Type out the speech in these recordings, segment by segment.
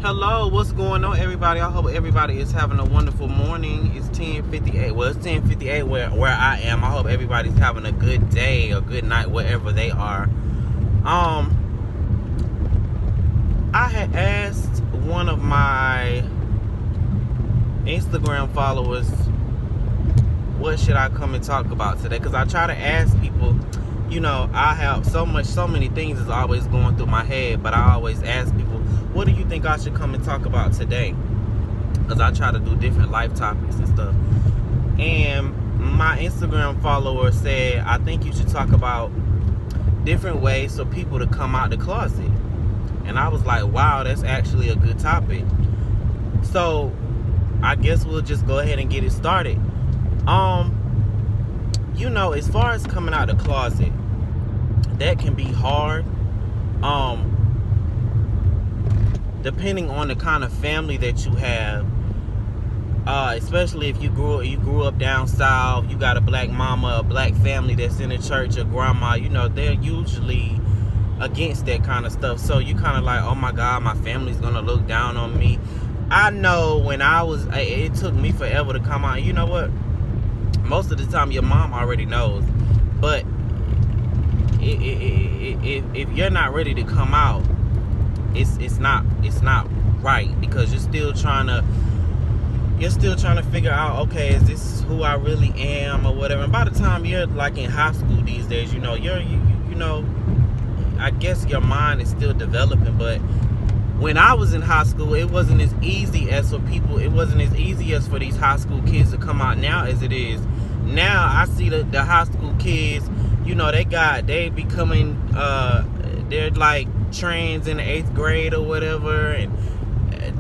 Hello, what's going on, everybody? I hope everybody is having a wonderful morning. It's 10:58. Well, it's 10:58 where I am. I hope everybody's having a good day or good night wherever they are. I had asked one of my Instagram followers, what should I come and talk about today? Because I try to ask people, I have so many things is always going through my head, but I always ask people, what do you think I should come and talk about today? Because I try to do different life topics and stuff. And my Instagram follower said, I think you should talk about different ways for people to come out the closet. And I was like, wow, that's actually a good topic. So I guess we'll just go ahead and get it started. As far as coming out the closet, that can be hard. Depending on the kind of family that you have, especially if you grew up down south, you got a black mama, a black family that's in the church, a grandma, they're usually against that kind of stuff. So you kind of like, oh my God, my family's gonna look down on me. I know when it took me forever to come out. You know what? Most of the time, your mom already knows, but if you're not ready to come out, it's not right, because you're still trying to figure out, okay, is this who I really am or whatever. And by the time you're like in high school these days, I guess your mind is still developing. But when I was in high school, it wasn't as easy as for people. It wasn't as easy as for these high school kids to come out now as it is. Now I see the high school kids, they becoming, they're like trans in the 8th grade or whatever, and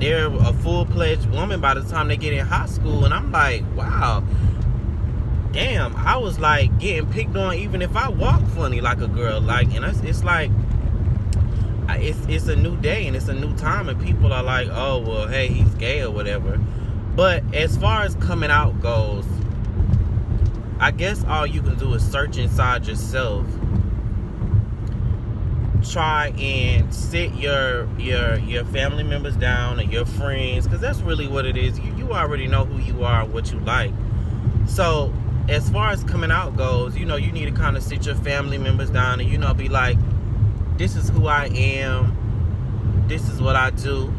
they're a full-fledged woman by the time they get in high school. And I'm like, wow, damn, I was like getting picked on even if I walk funny like a girl, and it's like, it's a new day and it's a new time, and people are like, oh well, hey, he's gay or whatever. But as far as coming out goes, I guess all you can do is search inside yourself. Try and sit your family members down and your friends, because that's really what it is. You already know who you are and what you like. So as far as coming out goes, you need to kind of sit your family members down and be like, this is who I am, this is what I do.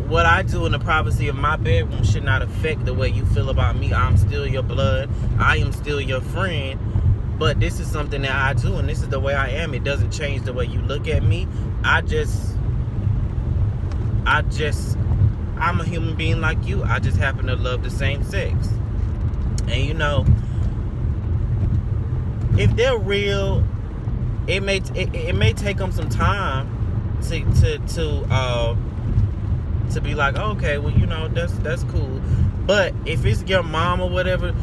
What I do in the privacy of my bedroom should not affect the way you feel about me. I'm still your blood, I am still your friend, but this is something that I do, and this is the way I am. It doesn't change the way you look at me. I'm a human being like you. I just happen to love the same sex. And if they're real, it may take them some time to be like, okay, well, that's cool. But if it's your mom or whatever,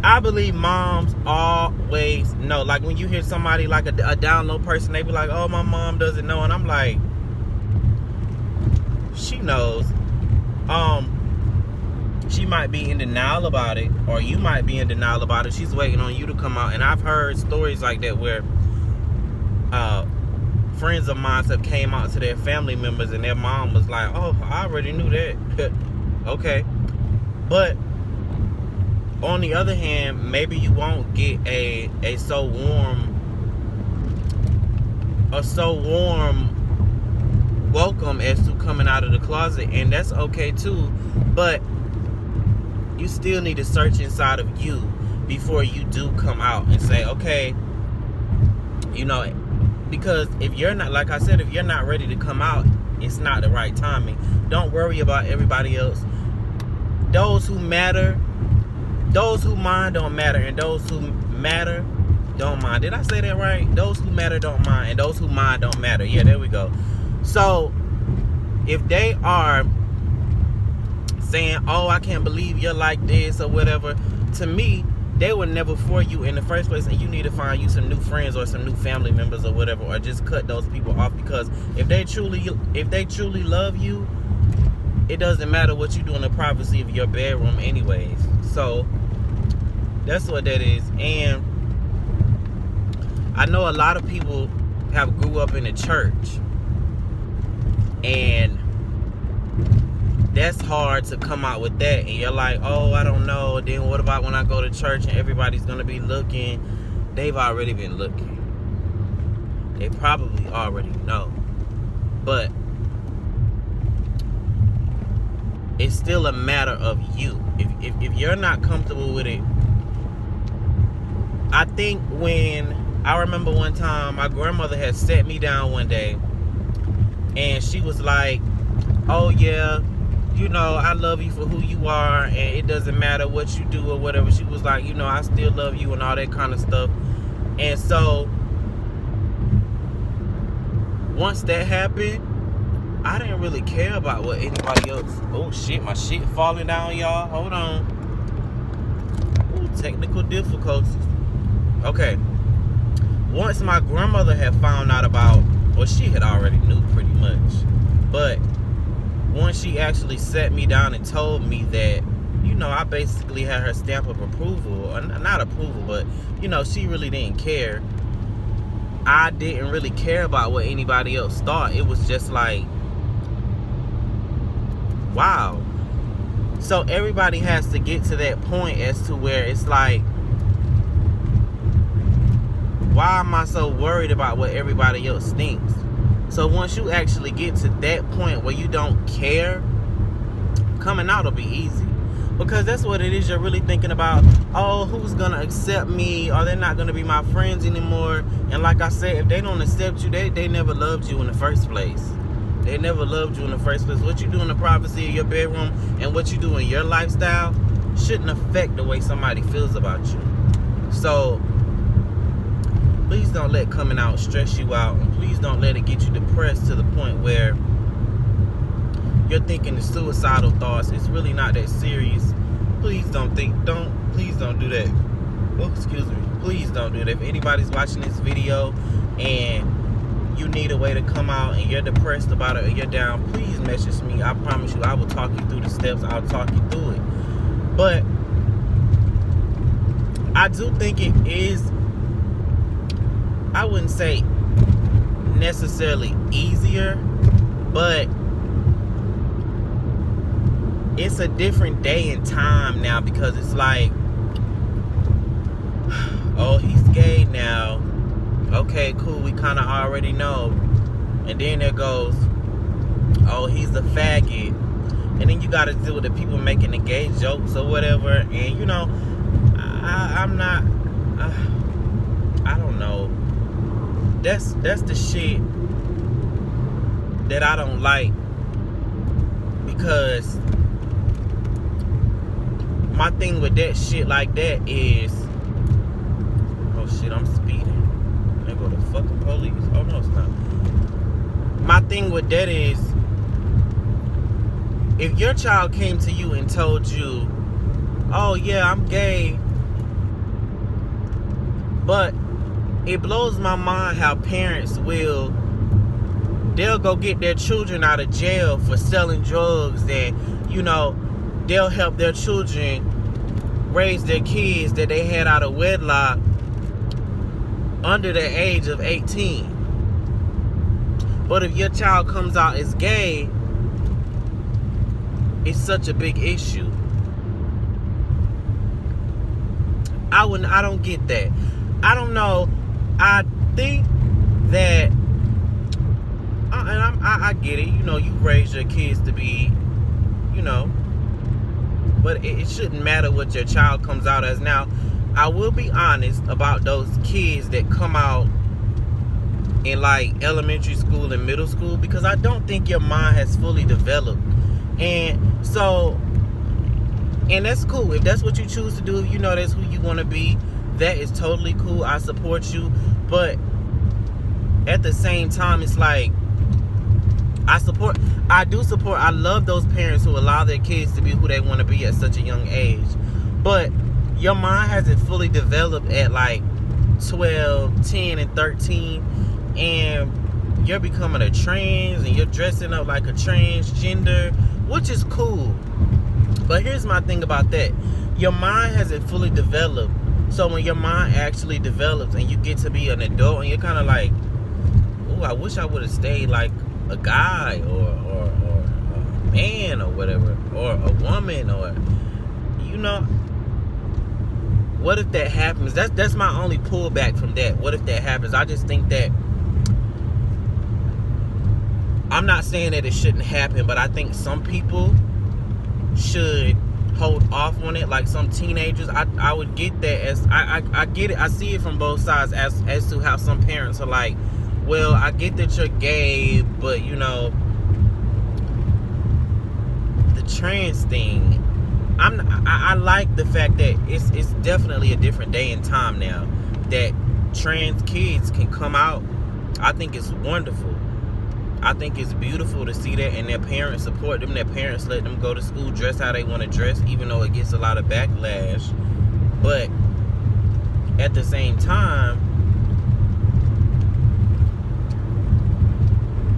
I believe moms always know. Like when you hear somebody like a down low person, they be like, oh, my mom doesn't know. And I'm like, she knows. She might be in denial about it, or you might be in denial about it. She's waiting on you to come out. And I've heard stories like that where friends of mine have came out to their family members and their mom was like, oh, I already knew that. Okay. But on the other hand, maybe you won't get a so warm welcome as to coming out of the closet, and that's okay too. But you still need to search inside of you before you do come out and say, okay, because if you're not, like I said, if you're not ready to come out, it's not the right timing. Don't worry about everybody else. Those who matter, those who mind don't matter, and those who matter don't mind. Did I say that right? Those who matter don't mind, and those who mind don't matter. Yeah, there we go. So if they are saying, oh, I can't believe you're like this or whatever, to me, they were never for you in the first place, and you need to find you some new friends or some new family members or whatever, or just cut those people off. Because if they truly love you, it doesn't matter what you do in the privacy of your bedroom anyways. So that's what that is. And I know a lot of people have grew up in the church, And that's hard to come out with that. And you're like, oh, I don't know. Then what about when I go to church and everybody's going to be looking? They've already been looking. They probably already know. But it's still a matter of you. If you're not comfortable with it, I think I remember one time my grandmother had sat me down one day and she was like, oh yeah, you know, I love you for who you are and it doesn't matter what you do or whatever. She was like, you know, I still love you and all that kind of stuff. And so once that happened, I didn't really care about what anybody else. Oh shit, my shit falling down, y'all. Hold on. Ooh, technical difficulties. Okay. Once my grandmother had found out about, well, she had already knew pretty much. But once she actually sat me down and told me that, you know, I basically had her stamp of approval, or not approval, but, you know, she really didn't care. I didn't really care about what anybody else thought. It was just like, wow. So everybody has to get to that point as to where it's like, why am I so worried about what everybody else thinks? So once you actually get to that point where you don't care, coming out will be easy. Because that's what it is. You're really thinking about, oh, who's going to accept me? Or they're not going to be my friends anymore. And like I said, if they don't accept you, they never loved you in the first place. They never loved you in the first place. What you do in the privacy of your bedroom and what you do in your lifestyle shouldn't affect the way somebody feels about you. So please don't let coming out stress you out. And please don't let it get you depressed to the point where you're thinking the suicidal thoughts. It's really not that serious. Please don't do that. Oh, excuse me. Please don't do that. If anybody's watching this video and you need a way to come out and you're depressed about it or you're down, please message me. I promise you I will talk you through the steps. I'll talk you through it. But I do think it is, I wouldn't say necessarily easier, but it's a different day and time now, because it's like, oh, he's gay now. Okay, cool, we kind of already know. And then there goes, oh, he's a faggot. And then you got to deal with the people making the gay jokes or whatever. And, you know, I'm not, I don't know. That's the shit that I don't like. Because my thing with that shit like that is, oh shit, I'm speeding. There go the fucking police. Oh no, it's not. My thing with that is, if your child came to you and told you, oh yeah, I'm gay, but it blows my mind how parents they'll go get their children out of jail for selling drugs, and, you know, they'll help their children raise their kids that they had out of wedlock under the age of 18. But if your child comes out as gay, it's such a big issue. I don't get that. I don't know. I think that, and I get it. You know, you raise your kids to be, you know, but it shouldn't matter what your child comes out as. Now, I will be honest about those kids that come out in like elementary school and middle school, because I don't think your mind has fully developed. And so, and that's cool. If that's what you choose to do, you know that's who you want to be, that is totally cool. I support you. But at the same time, it's like, I love those parents who allow their kids to be who they want to be at such a young age. But your mind hasn't fully developed at like 12, 10, and 13. And you're becoming a trans and you're dressing up like a transgender, which is cool. But here's my thing about that. Your mind hasn't fully developed. So when your mind actually develops and you get to be an adult and you're kind of like, oh, I wish I would have stayed like a guy or man or whatever, or a woman, or, you know, what if that happens? That's my only pullback from that. What if that happens? I just think that, I'm not saying that it shouldn't happen, but I think some people should hold off on it. Like some teenagers, I would get that, as I get it. I see it from both sides, as to how some parents are like, well, I get that you're gay, but you know, the trans thing, I like the fact that it's definitely a different day and time now that trans kids can come out. I think it's wonderful. I think it's beautiful to see that, and their parents support them. Their parents let them go to school, dress how they want to dress, even though it gets a lot of backlash. But at the same time,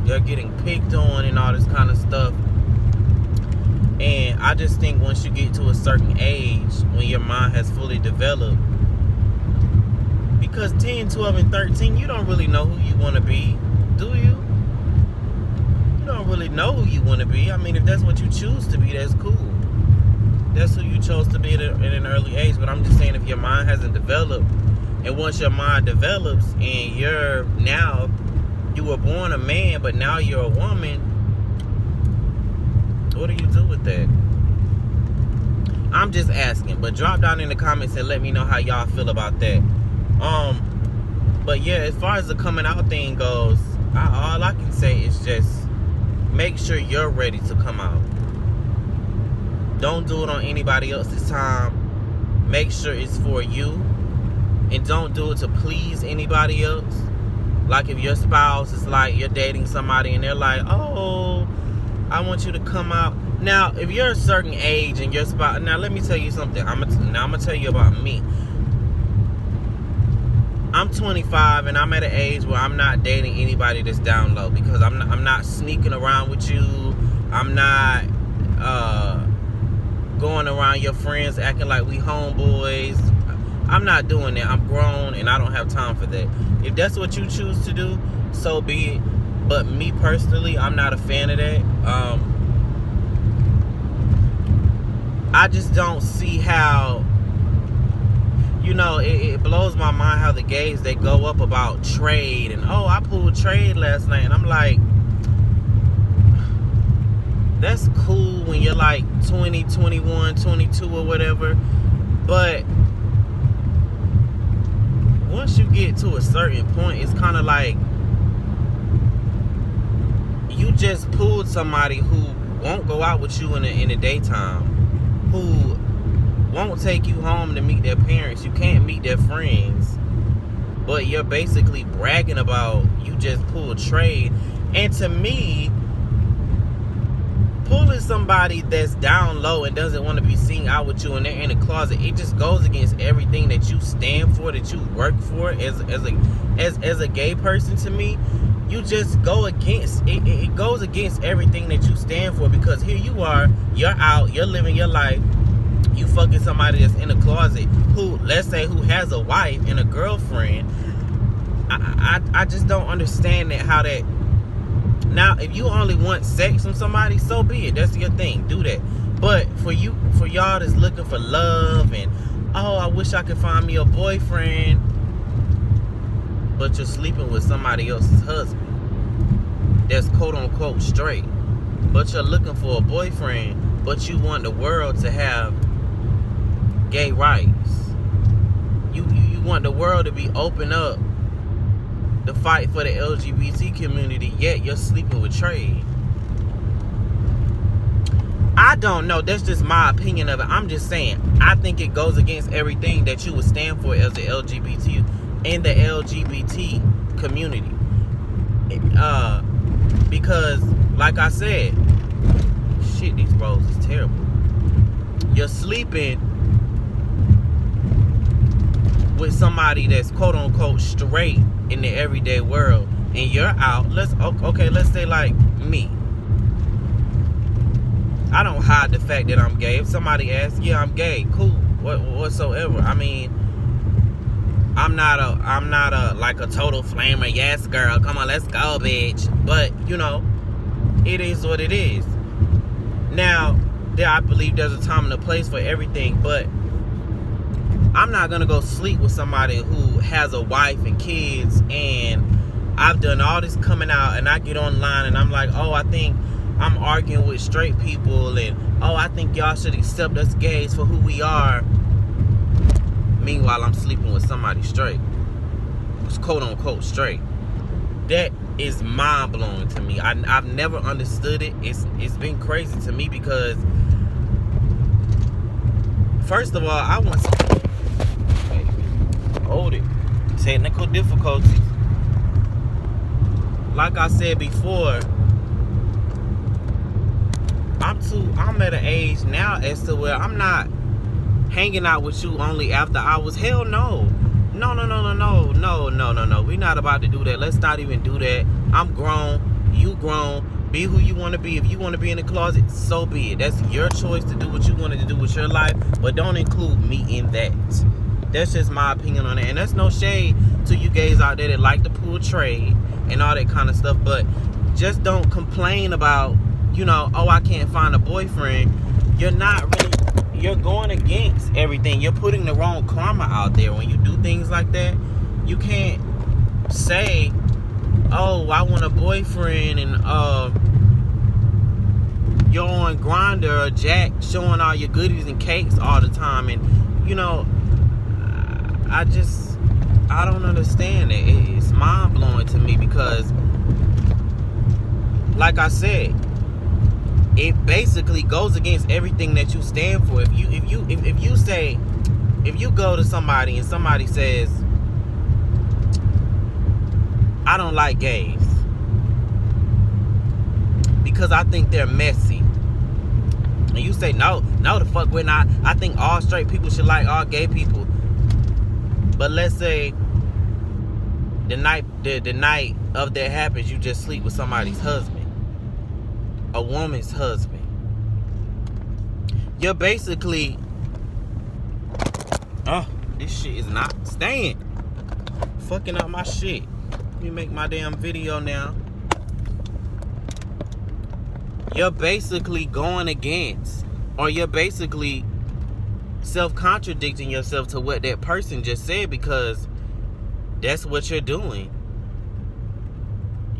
they're getting picked on and all this kind of stuff. And I just think once you get to a certain age, when your mind has fully developed, because 10, 12, and 13, you don't really know who you want to be, do you? You don't really know who you want to be. I mean, if that's what you choose to be, that's cool. That's who you chose to be at an early age. But I'm just saying, if your mind hasn't developed, and once your mind develops, and you were born a man, but now you're a woman, what do you do with that? I'm just asking. But drop down in the comments and let me know how y'all feel about that. But yeah, as far as the coming out thing goes, all I can say is just make sure you're ready to come out. Don't do it on anybody else's time. Make sure it's for you. And don't do it to please anybody else. Like if your spouse is like, you're dating somebody and they're like, oh, I want you to come out. Now, if you're a certain age and your spouse, now let me tell you something. I'm gonna tell you about me. I'm 25 and I'm at an age where I'm not dating anybody that's down low, because I'm not sneaking around with you. I'm not going around your friends acting like we homeboys. I'm not doing that. I'm grown and I don't have time for that. If that's what you choose to do, so be it. But me personally, I'm not a fan of that. I just don't see how, you know, it blows my mind how the gays, they go up about trade and, oh, I pulled trade last night. And I'm like, that's cool when you're like 20, 21, 22 or whatever. But once you get to a certain point, it's kind of like you just pulled somebody who won't go out with you in the daytime, who won't take you home to meet their parents. You can't meet their friends, but you're basically bragging about you just pulled trade. And to me, pulling somebody that's down low and doesn't want to be seen out with you and they're in the closet, it just goes against everything that you stand for, that you work for as a gay person. To me, you just go against it. It goes against everything that you stand for, because here you are, you're out, you're living your life, you fucking somebody that's in the closet, who, let's say, who has a wife and a girlfriend. I just don't understand that, how that. Now, if you only want sex from somebody, so be it. That's your thing. Do that. But for y'all that's looking for love and, oh, I wish I could find me a boyfriend, but you're sleeping with somebody else's husband that's quote unquote straight, but you're looking for a boyfriend, but you want the world to have gay rights. You want the world to be open up, the fight for the LGBT community, yet you're sleeping with trade. I don't know. That's just my opinion of it. I'm just saying, I think it goes against everything that you would stand for as the LGBT in the LGBT community. Because, like I said, shit, these roads is terrible. You're sleeping with somebody that's quote unquote straight in the everyday world, and you're out. Let's say like me. I don't hide the fact that I'm gay. If somebody asks, yeah, I'm gay, cool, whatsoever. I mean, I'm not a like a total flamer, yes girl, come on, let's go, bitch. But you know, it is what it is. Now, I believe there's a time and a place for everything, but I'm not gonna go sleep with somebody who has a wife and kids, and I've done all this coming out, and I get online and I'm like, oh, I think I'm arguing with straight people, and oh, I think y'all should accept us gays for who we are. Meanwhile, I'm sleeping with somebody straight, who's quote unquote straight. That is mind blowing to me. I've never understood it. It's been crazy to me because, first of all, I want some. Hold it. Technical difficulties. Like I said before, I'm at an age now as to where I'm not hanging out with you only after hours. Hell no. No. We're not about to do that. Let's not even do that. I'm grown. You grown. Be who you want to be. If you want to be in the closet, so be it. That's your choice to do what you wanted to do with your life, but don't include me in that. That's just my opinion on it. And that's no shade to you gays out there that like to pull trade and all that kind of stuff, but just don't complain about, oh, I can't find a boyfriend. You're going against everything. You're putting the wrong karma out there when you do things like that. You can't say, oh, I want a boyfriend, and you're on Grindr or Jack showing all your goodies and cakes all the time, and I don't understand it. It's mind blowing to me because, like I said, it basically goes against everything that you stand for. If you go to somebody and somebody says, I don't like gays because I think they're messy, and you say, no the fuck we're not. I think all straight people should like all gay people. But let's say the night of that happens, you just sleep with somebody's husband, a woman's husband. You're basically, this shit is not staying. Fucking up my shit. Let me make my damn video now. You're basically going against, or you're basically self-contradicting yourself to what that person just said, because that's what you're doing.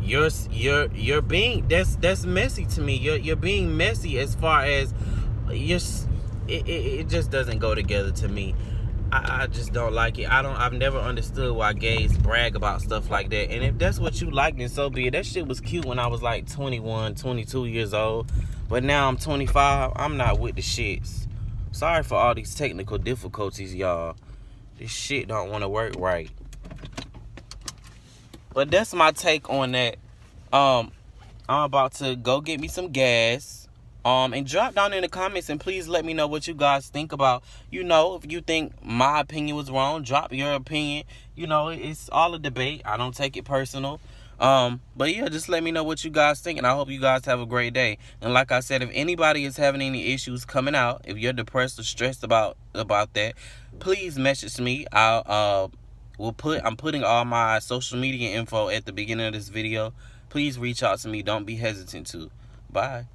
You're being, that's messy to me. You're being messy as far as it just doesn't go together to me. I just don't like it. I've never understood why gays brag about stuff like that. And if that's what you like, then so be it. That shit was cute when I was like 21, 22 years old. But now I'm 25. I'm not with the shits. Sorry for all these technical difficulties, y'all. This shit don't want to work right. But that's my take on that. I'm about to go get me some gas. And drop down in the comments and please let me know what you guys think about. If you think my opinion was wrong, drop your opinion. It's all a debate. I don't take it personal. But yeah, just let me know what you guys think, and I hope you guys have a great day. And like I said, if anybody is having any issues coming out, if you're depressed or stressed about that, please message me. I'm putting all my social media info at the beginning of this video. Please reach out to me. Don't be hesitant to. Bye.